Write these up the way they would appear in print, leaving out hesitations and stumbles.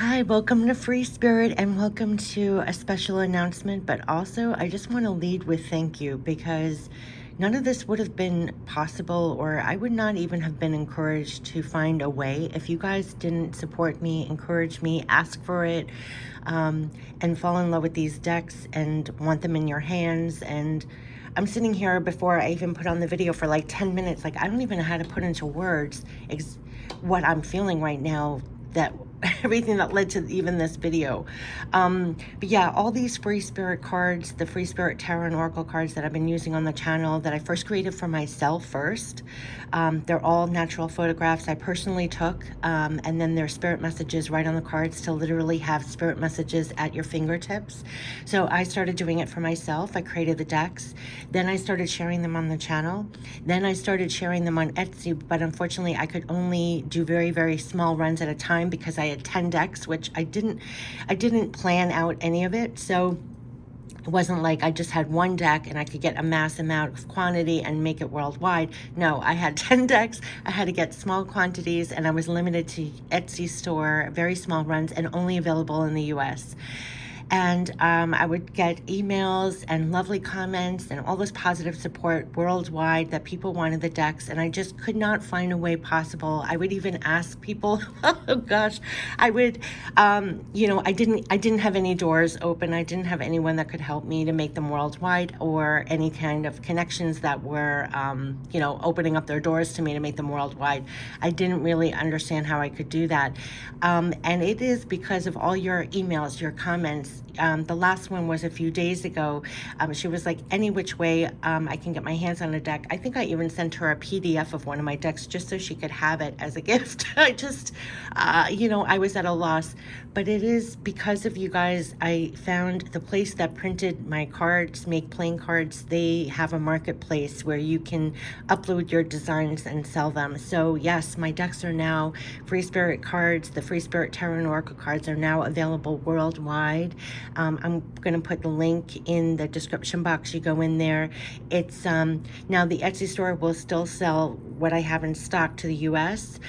Hi, welcome to Free Spirit and welcome to a special announcement. But also, I just want to lead with thank you because none of this would have been possible, or I would not even have been encouraged to find a way if you guys didn't support me, encourage me, ask for it, and fall in love with these decks and want them in your hands. And I'm sitting here before I even put on the video for like 10 minutes. Like, I don't even know how to put into words what I'm feeling right now, that everything that led to even this video. But yeah, all these Free Spirit cards, the Free Spirit Tarot and Oracle cards that I've been using on the channel that I first created for myself first, they're all natural photographs I personally took, and then there's spirit messages right on the cards to literally have spirit messages at your fingertips. So I started doing it for myself. I created the decks, then I started sharing them on the channel, then I started sharing them on Etsy, but unfortunately I could only do very, very small runs at a time because I had 10 decks, which I didn't plan out any of it. So it wasn't like I just had one deck and I could get a mass amount of quantity and make it worldwide. No, I had 10 decks. I had to get small quantities and I was limited to Etsy store, very small runs, and only available in the US. And I would get emails and lovely comments and all this positive support worldwide that people wanted the decks, and I just could not find a way possible. I would even ask people, oh gosh, I would, I didn't have any doors open. I didn't have anyone that could help me to make them worldwide, or any kind of connections that were, opening up their doors to me to make them worldwide. I didn't really understand how I could do that. And it is because of all your emails, your comments. The last one was a few days ago. She was like, any which way I can get my hands on a deck. I think I even sent her a PDF of one of my decks just so she could have it as a gift. I just, I was at a loss. But it is because of you guys. I found the place that printed my cards, Make Playing Cards. They have a marketplace where you can upload your designs and sell them. So yes, my decks are now Free Spirit cards. The Free Spirit Tarot and Oracle cards are now available worldwide. I'm going to put the link in the description box. You go in there. It's now the Etsy store will still sell what I have in stock to the US.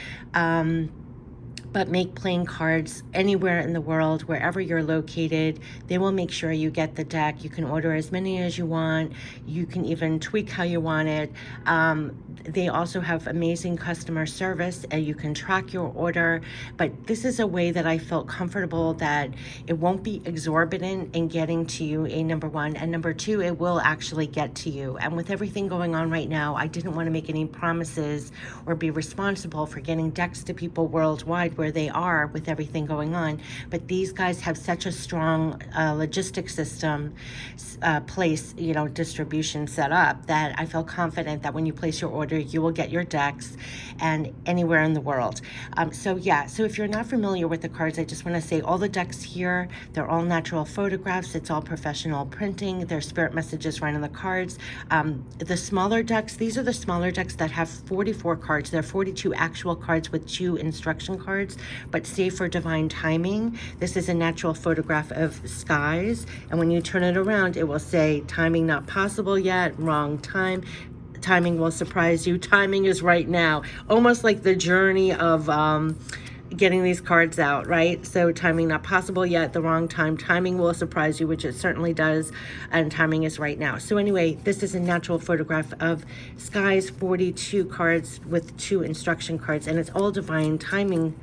But Make Playing Cards anywhere in the world, wherever you're located, they will make sure you get the deck. You can order as many as you want. You can even tweak how you want it. They also have amazing customer service, and you can track your order. But this is a way that I felt comfortable that it won't be exorbitant in getting to you, number one. And number two, it will actually get to you. And with everything going on right now, I didn't want to make any promises or be responsible for getting decks to people worldwide where they are with everything going on. But these guys have such a strong logistics system, distribution set up, that I feel confident that when you place your order, you will get your decks and anywhere in the world. So if you're not familiar with the cards, I just want to say all the decks here, they're all natural photographs. It's all professional printing. There's spirit messages right on the cards. The smaller decks, these are the smaller decks that have 44 cards. There are 42 actual cards with 2 instruction cards, but save for divine timing. This is a natural photograph of skies, and when you turn it around, it will say timing not possible yet, wrong time. Timing will surprise you. Timing is right now. Almost like the journey of getting these cards out, right? So timing not possible yet, the wrong time. Timing will surprise you, which it certainly does, and timing is right now. So anyway, this is a natural photograph of skies, 42 cards with 2 instruction cards, and it's all divine timing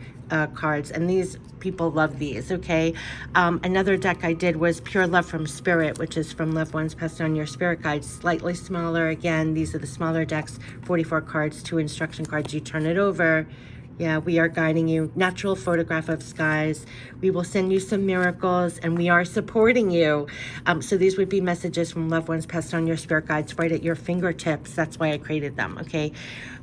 cards, and these people love these. Okay, another deck I did was Pure Love from Spirit, which is from Loved Ones Passed On Your Spirit Guides, slightly smaller. Again, these are the smaller decks, 44 cards, 2 instruction cards. You turn it over. Yeah, we are guiding you. Natural photograph of skies. We will send you some miracles, and we are supporting you. So these would be messages from Loved Ones Passed On Your Spirit Guides right at your fingertips. That's why I created them, okay?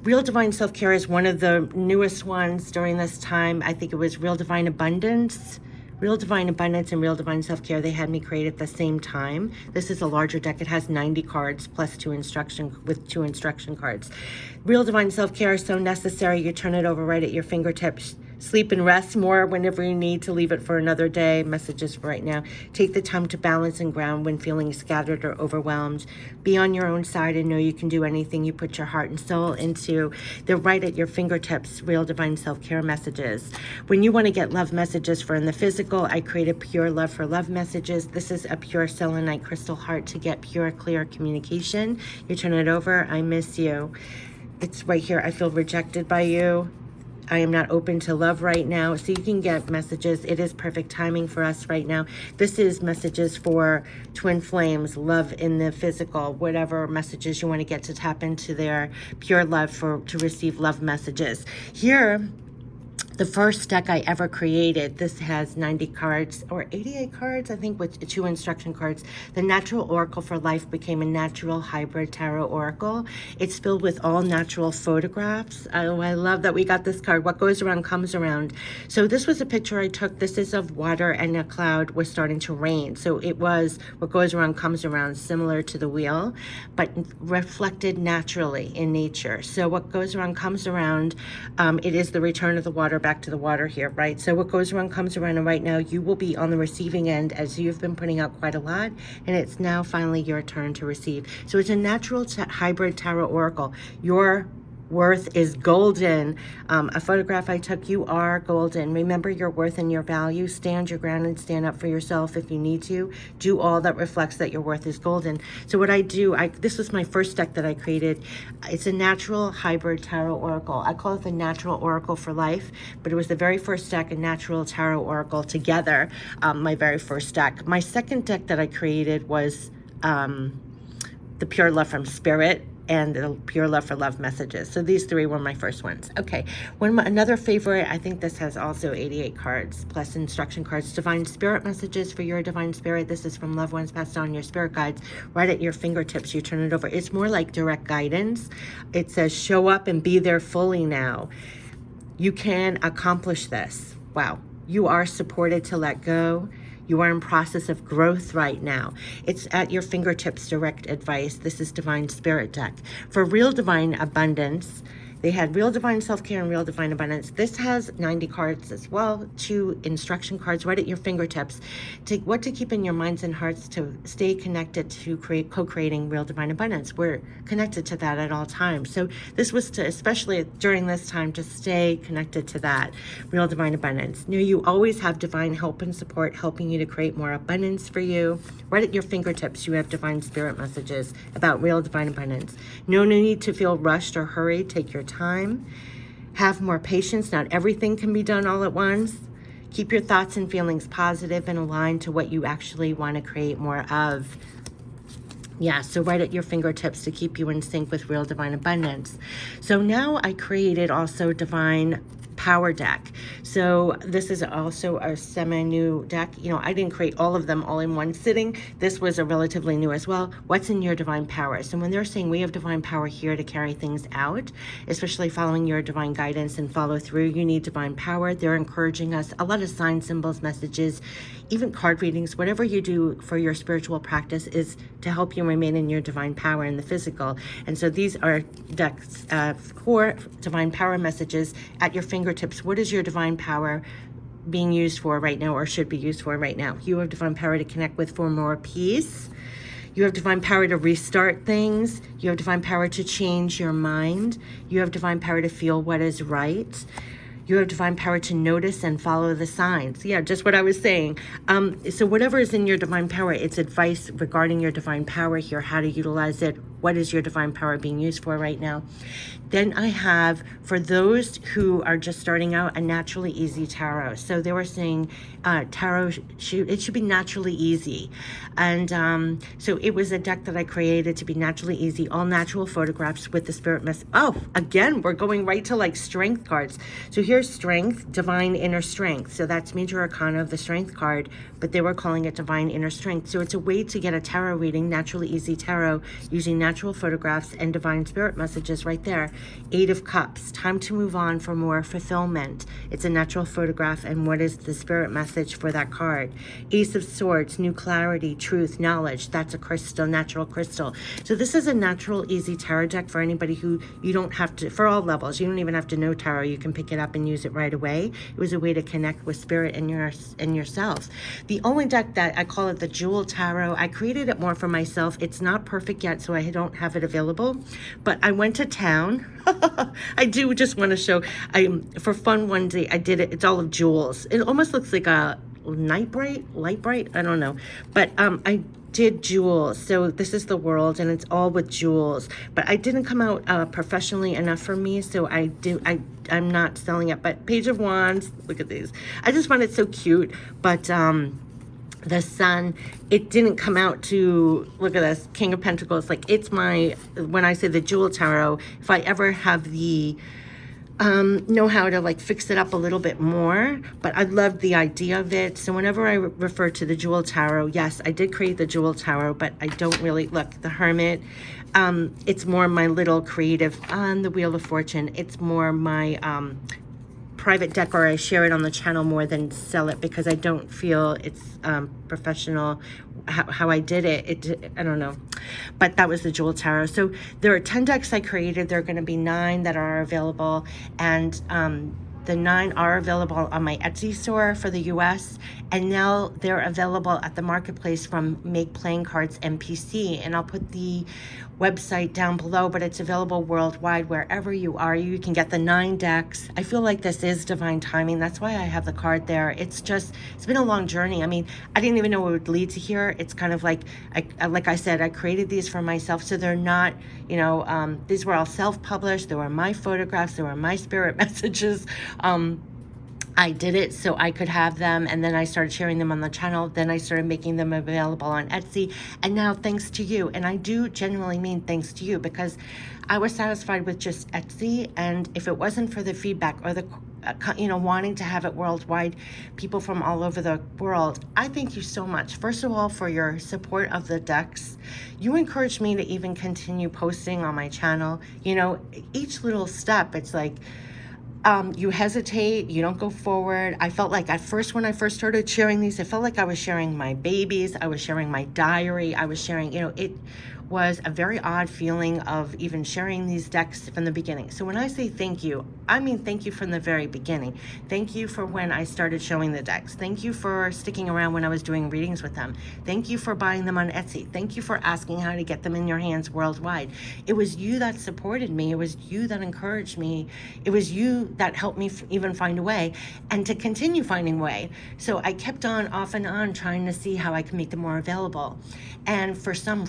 Real Divine Self-Care is one of the newest ones during this time. I think it was Real Divine Abundance. Real Divine Abundance and Real Divine Self-Care, they had me create at the same time. This is a larger deck. It has 90 cards plus 2 instruction cards. Real Divine Self-Care is so necessary. You turn it over right at your fingertips. Sleep and rest more whenever you need to. Leave it for another day. Messages for right now. Take the time to balance and ground when feeling scattered or overwhelmed. Be on your own side and know you can do anything you put your heart and soul into. They're right at your fingertips. Real divine self-care messages. When you want to get love messages for in the physical, I created pure love for love messages. This is a pure selenite crystal heart to get pure, clear communication. You turn it over. I miss you. It's right here. I feel rejected by you. I am not open to love right now. So you can get messages. It is perfect timing for us right now. This is messages for twin flames, love in the physical, whatever messages you want to get to tap into their pure love to receive love messages. Here, the first deck I ever created, this has 90 cards or 88 cards, I think, with 2 instruction cards. The Natural Oracle for Life became a natural hybrid tarot oracle. It's filled with all natural photographs. Oh, I love that we got this card. What goes around comes around. So this was a picture I took. This is of water and a cloud was starting to rain. So it was what goes around comes around, similar to the wheel, but reflected naturally in nature. So what goes around comes around. It is the return of the water back to the water here, right? So what goes around comes around, and right now you will be on the receiving end as you've been putting out quite a lot, and it's now finally your turn to receive. So it's a natural hybrid tarot oracle. Your worth is golden. A photograph I took, you are golden. Remember your worth and your value. Stand your ground and stand up for yourself if you need to. Do all that reflects that your worth is golden. So what I do, this was my first deck that I created. It's a natural hybrid tarot oracle. I call it the Natural Oracle for Life, but it was the very first deck, a natural tarot oracle together, my very first deck. My second deck that I created was the Pure Love from Spirit and the Pure Love for Love messages. So these 3 were my first ones. Okay, another favorite, I think this has also 88 cards plus instruction cards. Divine Spirit messages for your divine spirit. This is from loved ones passed on, your spirit guides, right at your fingertips. You turn it over. It's more like direct guidance. It says, show up and be there fully now. You can accomplish this. Wow. You are supported to let go. You are in process of growth right now. It's at your fingertips, direct advice. This is Divine Spirit deck. For Real Divine Abundance, they had Real Divine Self-Care and Real Divine Abundance. This has 90 cards as well, 2 instruction cards right at your fingertips. What to keep in your minds and hearts to stay connected to co-creating Real Divine Abundance. We're connected to that at all times. So this was to, especially during this time, to stay connected to that Real Divine Abundance. Know you always have divine help and support helping you to create more abundance for you. Right at your fingertips, you have Divine Spirit messages about Real Divine Abundance. No need to feel rushed or hurried. Take your time. Have more patience. Not everything can be done all at once. Keep your thoughts and feelings positive and aligned to what you actually want to create more of. Yeah, so right at your fingertips to keep you in sync with Real Divine Abundance. So now I created also Divine Power deck. So this is also a semi-new deck. You know, I didn't create all of them all in one sitting. This was a relatively new as well. What's in your divine power? So when they're saying we have divine power here to carry things out, especially following your divine guidance and follow through, you need divine power. They're encouraging us, a lot of sign symbols, messages, even card readings, whatever you do for your spiritual practice is to help you remain in your divine power in the physical. And so these are decks for divine power messages at your fingertips. What is your divine power being used for right now, or should be used for right now? You have divine power to connect with for more peace. You have divine power to restart things. You have divine power to change your mind. You have divine power to feel what is right. You have divine power to notice and follow the signs. Yeah, just what I was saying. So whatever is in your divine power, it's advice regarding your divine power here, how to utilize it. What is your divine power being used for right now? Then I have, for those who are just starting out, a naturally easy tarot. So they were saying tarot, it should be naturally easy. And so it was a deck that I created to be naturally easy, all natural photographs with the spirit message. Oh, again, we're going right to like strength cards. So here's strength, divine inner strength. So that's major arcana of the strength card, but they were calling it divine inner strength. So it's a way to get a tarot reading, naturally easy tarot, using natural natural photographs and divine spirit messages right there. 8 of Cups, time to move on for more fulfillment. It's a natural photograph, and what is the spirit message for that card? Ace of Swords, new clarity, truth, knowledge. That's a crystal, natural crystal. So this is a natural, easy tarot deck for anybody who you don't have to, for all levels. You don't even have to know tarot. You can pick it up and use it right away. It was a way to connect with spirit and yourself. The only deck that I call it the Jewel Tarot, I created it more for myself. It's not perfect yet, so I don't have it available. But I went to town. I do just want to show. For fun one day, I did it. It's all of jewels. It almost looks like a light bright. I don't know. But I did jewels. So this is the world, and it's all with jewels. But I didn't come out professionally enough for me, so I'm not selling it. But Page of Wands, look at these. I just find it so cute. But the Sun, it didn't come out to, look at this, King of Pentacles. Like, it's my, when I say the Jewel Tarot, if I ever have the know how to like fix it up a little bit more, but I love the idea of it. So whenever I refer to the Jewel Tarot, yes, I did create the Jewel Tarot, but I don't really, look, the Hermit, it's more my little creative on the Wheel of Fortune. It's more my private deck, or I share it on the channel more than sell it, because I don't feel it's professional how I did it. I don't know. But that was the Jewel Tarot. So there are 10 decks I created. There are going to be 9 that are available, and the 9 are available on my Etsy store for the US, and now they're available at the marketplace from Make Playing Cards NPC, and I'll put the website down below, but it's available worldwide wherever you are. You can get the 9 decks. I feel like this is divine timing. That's why I have the card there. It's been a long journey. I mean, I didn't even know it would lead to here. It's kind of like I said, I created these for myself, so they're not, you know, these were all self-published. They were my photographs. They were my spirit messages. I did it so I could have them, and then I started sharing them on the channel. Then I started making them available on Etsy, and now thanks to you, and I do genuinely mean thanks to you, because I was satisfied with just Etsy, and if it wasn't for the feedback or the wanting to have it worldwide, people from all over the world, I thank you so much. First of all, for your support of the decks. You encouraged me to even continue posting on my channel. You know, each little step, it's like, you hesitate, you don't go forward. I felt like at first, when I first started sharing these, it felt like I was sharing my babies, I was sharing my diary, I was sharing, it was a very odd feeling of even sharing these decks from the beginning. So when I say thank you, I mean thank you from the very beginning. Thank you for when I started showing the decks. Thank you for sticking around when I was doing readings with them. Thank you for buying them on Etsy. Thank you for asking how to get them in your hands worldwide. It was you that supported me. It was you that encouraged me. It was you that helped me even find a way, and to continue finding a way. So I kept on, off and on, trying to see how I can make them more available. And for some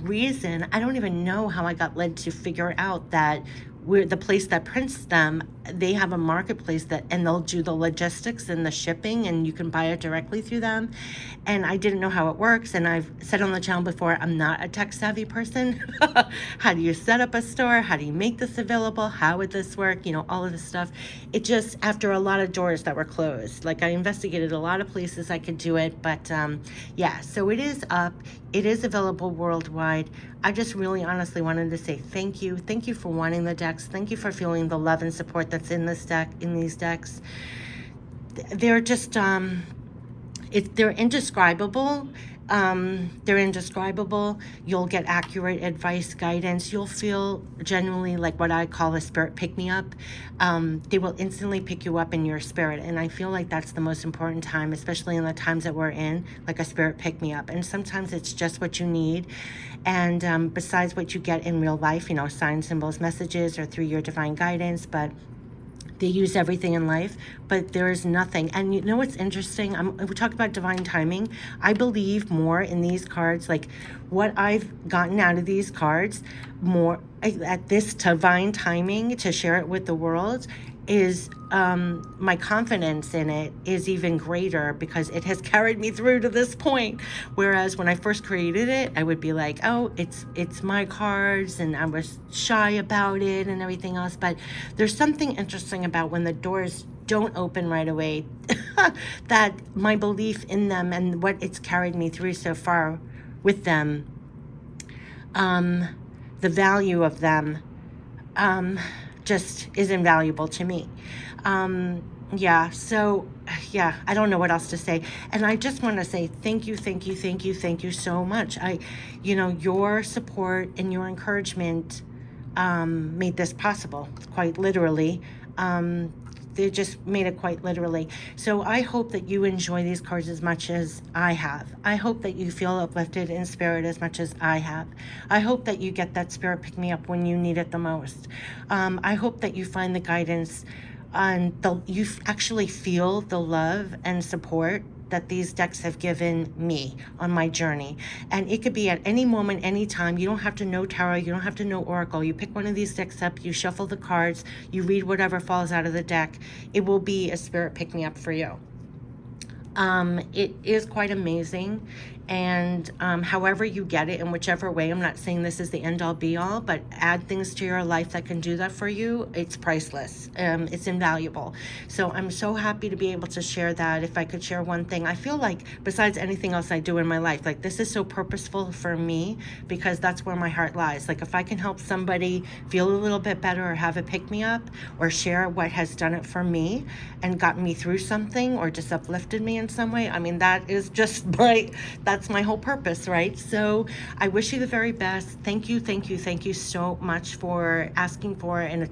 reason, I don't even know how I got led to figure out that we're the place that prints them, they have a marketplace and they'll do the logistics and the shipping, and you can buy it directly through them. And I didn't know how it works, and I've said on the channel before, I'm not a tech savvy person. How do you set up a store? How do you make this available? How would this work? All of this stuff. It just, after a lot of doors that were closed, like I investigated a lot of places I could do it, but yeah, so it is up. It is available worldwide. I just really honestly wanted to say thank you. Thank you for wanting the decks. Thank you for feeling the love and support that's in this deck, in these decks. They're just, they're indescribable. They're indescribable. You'll get accurate advice, guidance. You'll feel genuinely like what I call a spirit pick-me-up. They will instantly pick you up in your spirit, and I feel like that's the most important time, especially in the times that we're in, like a spirit pick-me-up. And sometimes it's just what you need. And besides what you get in real life, signs, symbols, messages, or through your divine guidance, but they use everything in life, but there is nothing. And you know what's interesting? We talk about divine timing. I believe more in these cards, like what I've gotten out of these cards, more at this divine timing to share it with the world, is my confidence in it is even greater, because it has carried me through to this point. Whereas when I first created it, I would be like, oh, it's my cards, and I was shy about it and everything else. But there's something interesting about when the doors don't open right away, that my belief in them and what it's carried me through so far with them, the value of them just is invaluable to me. Yeah, so yeah, I don't know what else to say. And I just want to say thank you, thank you, thank you, thank you so much. Your support and your encouragement made this possible, quite literally. They just made it quite literally. So I hope that you enjoy these cards as much as I have. I hope that you feel uplifted in spirit as much as I have. I hope that you get that spirit pick me up when you need it the most. I hope that you find the guidance and you actually feel the love and support that these decks have given me on my journey. And it could be at any moment, any time. You don't have to know tarot. You don't have to know oracle. You pick one of these decks up, you shuffle the cards, you read whatever falls out of the deck. It will be a spirit pick-me-up for you. It is quite amazing. And however you get it, in whichever way, I'm not saying this is the end-all be-all, but add things to your life that can do that for you. It's priceless. It's invaluable. So I'm so happy to be able to share that. If I could share one thing, I feel like besides anything else I do in my life, like this is so purposeful for me because that's where my heart lies. Like if I can help somebody feel a little bit better or have a pick-me-up or share what has done it for me and gotten me through something or just uplifted me in some way, I mean, that is just that's my whole purpose, right? So I wish you the very best. Thank you, thank you, thank you so much for asking for and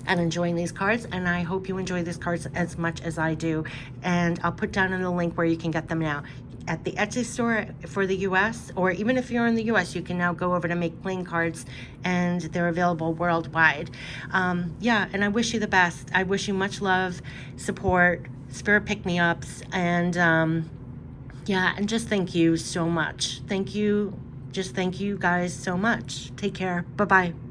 enjoying these cards, and I hope you enjoy these cards as much as I do. And I'll put down in the link where you can get them now. At the Etsy store for the US, or even if you're in the US, you can now go over to Make Plain Cards, and they're available worldwide. Yeah, and I wish you the best. I wish you much love, support, spirit pick-me-ups, and yeah, and just thank you so much. Thank you. Just thank you guys so much. Take care. Bye-bye.